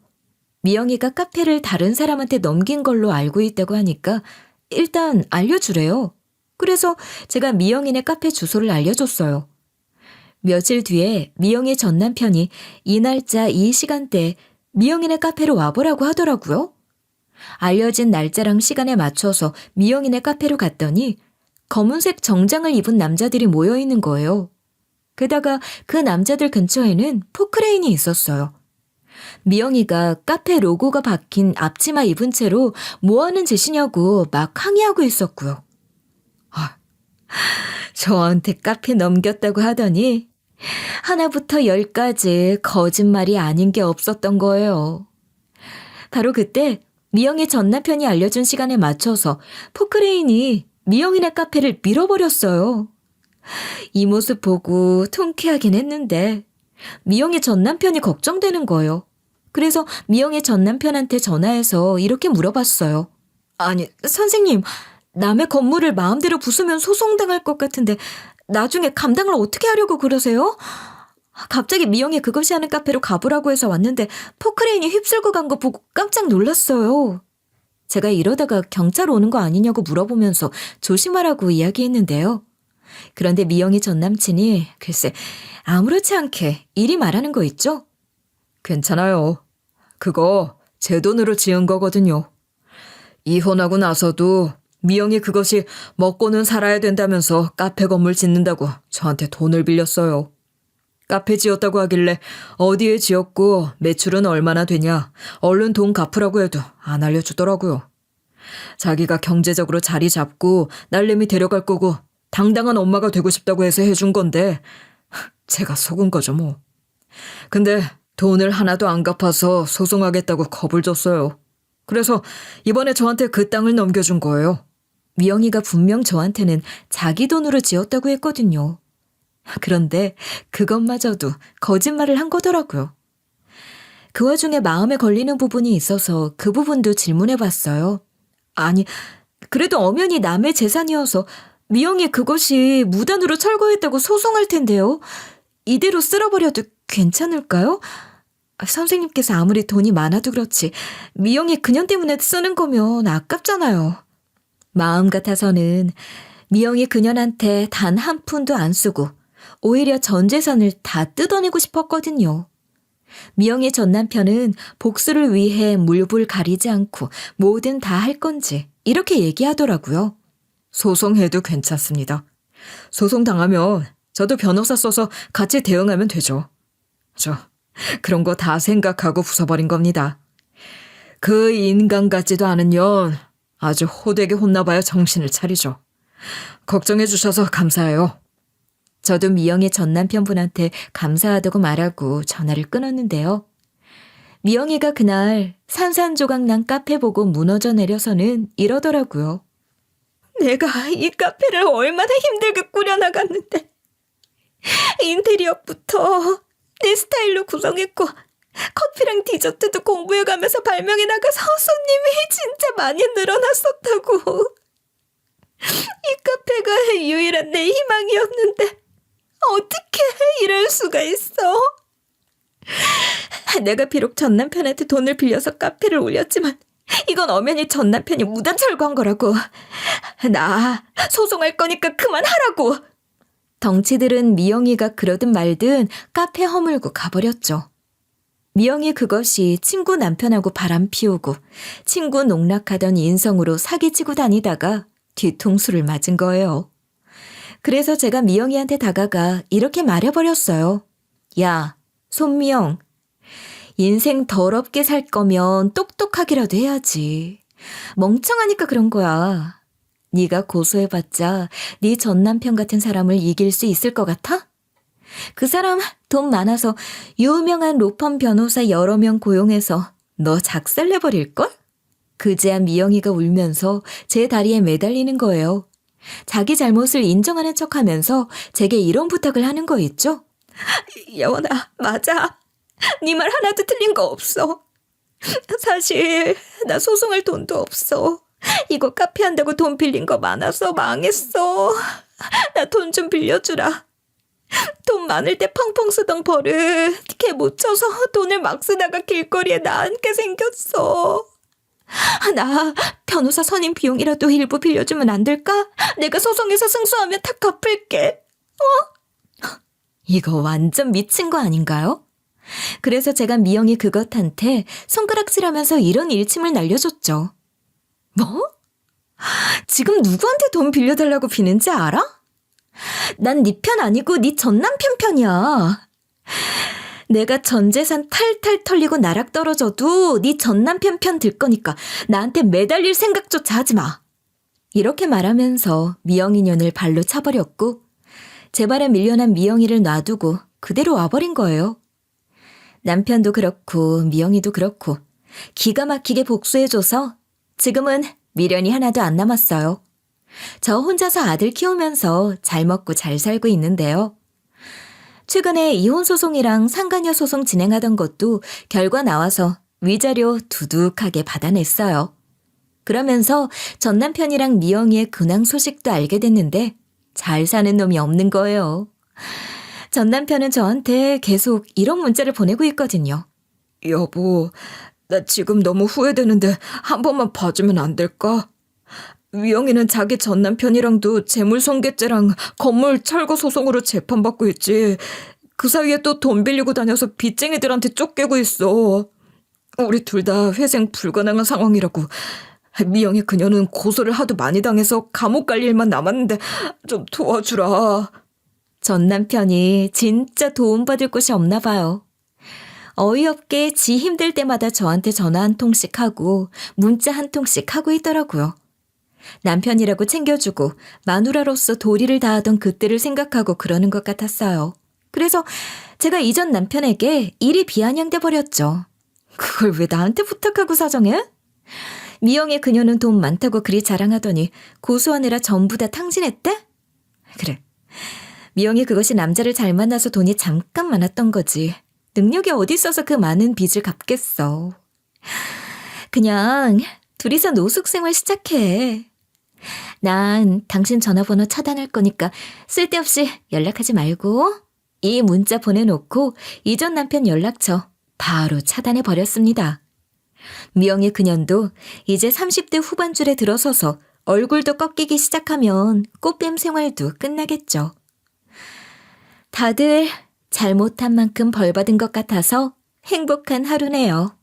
미영이가 카페를 다른 사람한테 넘긴 걸로 알고 있다고 하니까 일단 알려주래요. 그래서 제가 미영이네 카페 주소를 알려줬어요. 며칠 뒤에 미영이 전 남편이 이 날짜 이 시간대에 미영이네 카페로 와보라고 하더라고요. 알려진 날짜랑 시간에 맞춰서 미영이네 카페로 갔더니 검은색 정장을 입은 남자들이 모여있는 거예요. 게다가 그 남자들 근처에는 포크레인이 있었어요. 미영이가 카페 로고가 박힌 앞치마 입은 채로 뭐하는 짓이냐고 막 항의하고 있었고요. 저한테 카페 넘겼다고 하더니 하나부터 열까지 거짓말이 아닌 게 없었던 거예요. 바로 그때 미영이 전 남편이 알려준 시간에 맞춰서 포크레인이 미영이네 카페를 밀어버렸어요. 이 모습 보고 통쾌하긴 했는데 미영이 전 남편이 걱정되는 거예요. 그래서 미영이 전 남편한테 전화해서 이렇게 물어봤어요. 아니, 선생님, 남의 건물을 마음대로 부수면 소송당할 것 같은데 나중에 감당을 어떻게 하려고 그러세요? 갑자기 미영이 그것이 하는 카페로 가보라고 해서 왔는데 포크레인이 휩쓸고 간 거 보고 깜짝 놀랐어요. 제가 이러다가 경찰 오는 거 아니냐고 물어보면서 조심하라고 이야기했는데요. 그런데 미영이 전 남친이 글쎄 아무렇지 않게 이리 말하는 거 있죠? 괜찮아요. 그거 제 돈으로 지은 거거든요. 이혼하고 나서도 미영이 그것이 먹고는 살아야 된다면서 카페 건물 짓는다고 저한테 돈을 빌렸어요. 카페 지었다고 하길래 어디에 지었고 매출은 얼마나 되냐, 얼른 돈 갚으라고 해도 안 알려주더라고요. 자기가 경제적으로 자리 잡고 딸내미 데려갈 거고 당당한 엄마가 되고 싶다고 해서 해준 건데 제가 속은 거죠 뭐. 근데 돈을 하나도 안 갚아서 소송하겠다고 겁을 줬어요. 그래서 이번에 저한테 그 땅을 넘겨준 거예요. 미영이가 분명 저한테는 자기 돈으로 지었다고 했거든요. 그런데 그것마저도 거짓말을 한 거더라고요. 그 와중에 마음에 걸리는 부분이 있어서 그 부분도 질문해봤어요. 아니, 그래도 엄연히 남의 재산이어서 미영이 그것이 무단으로 철거했다고 소송할 텐데요. 이대로 쓸어버려도 괜찮을까요? 선생님께서 아무리 돈이 많아도 그렇지 미영이 그년 때문에 쓰는 거면 아깝잖아요. 마음 같아서는 미영이 그년한테 단 한 푼도 안 쓰고 오히려 전 재산을 다 뜯어내고 싶었거든요. 미영이 전 남편은 복수를 위해 물불 가리지 않고 뭐든 다 할 건지 이렇게 얘기하더라고요. 소송해도 괜찮습니다. 소송 당하면 저도 변호사 써서 같이 대응하면 되죠. 저 그런 거 다 생각하고 부숴버린 겁니다. 그 인간 같지도 않은 년 아주 호되게 혼나봐야 정신을 차리죠. 걱정해 주셔서 감사해요. 저도 미영이 전 남편분한테 감사하다고 말하고 전화를 끊었는데요. 미영이가 그날 산산조각난 카페 보고 무너져 내려서는 이러더라고요. 내가 이 카페를 얼마나 힘들게 꾸려나갔는데 인테리어부터 내 스타일로 구성했고 커피랑 디저트도 공부해가면서 발명해 나가서 손님이 진짜 많이 늘어났었다고. 이 카페가 유일한 내 희망이었는데 어떻게 이럴 수가 있어? 내가 비록 전 남편한테 돈을 빌려서 카페를 올렸지만 이건 엄연히 전 남편이 무단 철거한 거라고. 나 소송할 거니까 그만하라고. 덩치들은 미영이가 그러든 말든 카페 허물고 가버렸죠. 미영이 그것이 친구 남편하고 바람 피우고 친구 농락하던 인성으로 사기치고 다니다가 뒤통수를 맞은 거예요. 그래서 제가 미영이한테 다가가 이렇게 말해버렸어요. 야, 손미영. 인생 더럽게 살 거면 똑똑하게라도 해야지. 멍청하니까 그런 거야. 네가 고소해봤자 네 전 남편 같은 사람을 이길 수 있을 것 같아? 그 사람 돈 많아서 유명한 로펌 변호사 여러 명 고용해서 너 작살내버릴걸? 그제야 미영이가 울면서 제 다리에 매달리는 거예요. 자기 잘못을 인정하는 척하면서 제게 이런 부탁을 하는 거 있죠? 여원아, 맞아. 네 말 하나도 틀린 거 없어. 사실 나 소송할 돈도 없어. 이거 카페 한다고 돈 빌린 거 많아서 망했어. 나 돈 좀 빌려주라. 돈 많을 때 펑펑 쓰던 버릇 걔 못 쳐서 돈을 막 쓰다가 길거리에 나앉게 생겼어. 나 변호사 선임 비용이라도 일부 빌려주면 안 될까? 내가 소송에서 승소하면 다 갚을게. 이거 완전 미친 거 아닌가요? 그래서 제가 미영이 그것한테 손가락질하면서 이런 일침을 날려줬죠. 뭐? 지금 누구한테 돈 빌려달라고 비는지 알아? 난 네 편 아니고 네 전남편 편이야. 내가 전 재산 탈탈 털리고 나락 떨어져도 네 전남편 편 들 거니까 나한테 매달릴 생각조차 하지 마. 이렇게 말하면서 미영이 년을 발로 차버렸고 제 발에 밀려난 미영이를 놔두고 그대로 와버린 거예요. 남편도 그렇고 미영이도 그렇고 기가 막히게 복수해줘서 지금은 미련이 하나도 안 남았어요. 저 혼자서 아들 키우면서 잘 먹고 잘 살고 있는데요. 최근에 이혼 소송이랑 상간녀 소송 진행하던 것도 결과 나와서 위자료 두둑하게 받아냈어요. 그러면서 전 남편이랑 미영이의 근황 소식도 알게 됐는데 잘 사는 놈이 없는 거예요. 전 남편은 저한테 계속 이런 문자를 보내고 있거든요. 여보, 나 지금 너무 후회되는데 한 번만 봐주면 안 될까? 미영이는 자기 전 남편이랑도 재물손괴죄랑 건물 철거 소송으로 재판받고 있지. 그 사이에 또 돈 빌리고 다녀서 빚쟁이들한테 쫓기고 있어. 우리 둘 다 회생 불가능한 상황이라고. 미영이 그녀는 고소를 하도 많이 당해서 감옥 갈 일만 남았는데 좀 도와주라. 전 남편이 진짜 도움받을 곳이 없나 봐요. 어이없게 지 힘들 때마다 저한테 전화 한 통씩 하고 문자 한 통씩 하고 있더라고요. 남편이라고 챙겨주고 마누라로서 도리를 다하던 그때를 생각하고 그러는 것 같았어요. 그래서 제가 이전 남편에게 일이 비아냥돼 버렸죠. 그걸 왜 나한테 부탁하고 사정해? 미영의 그녀는 돈 많다고 그리 자랑하더니 고소하느라 전부 다 탕진했대? 그래. 미영이 그것이 남자를 잘 만나서 돈이 잠깐 많았던 거지. 능력이 어디 있어서 그 많은 빚을 갚겠어. 그냥 둘이서 노숙 생활 시작해. 난 당신 전화번호 차단할 거니까 쓸데없이 연락하지 말고. 이 문자 보내놓고 이전 남편 연락처 바로 차단해 버렸습니다. 미영의 그년도 이제 30대 후반줄에 들어서서 얼굴도 꺾이기 시작하면 꽃뱀 생활도 끝나겠죠. 다들 잘못한 만큼 벌 받은 것 같아서 행복한 하루네요.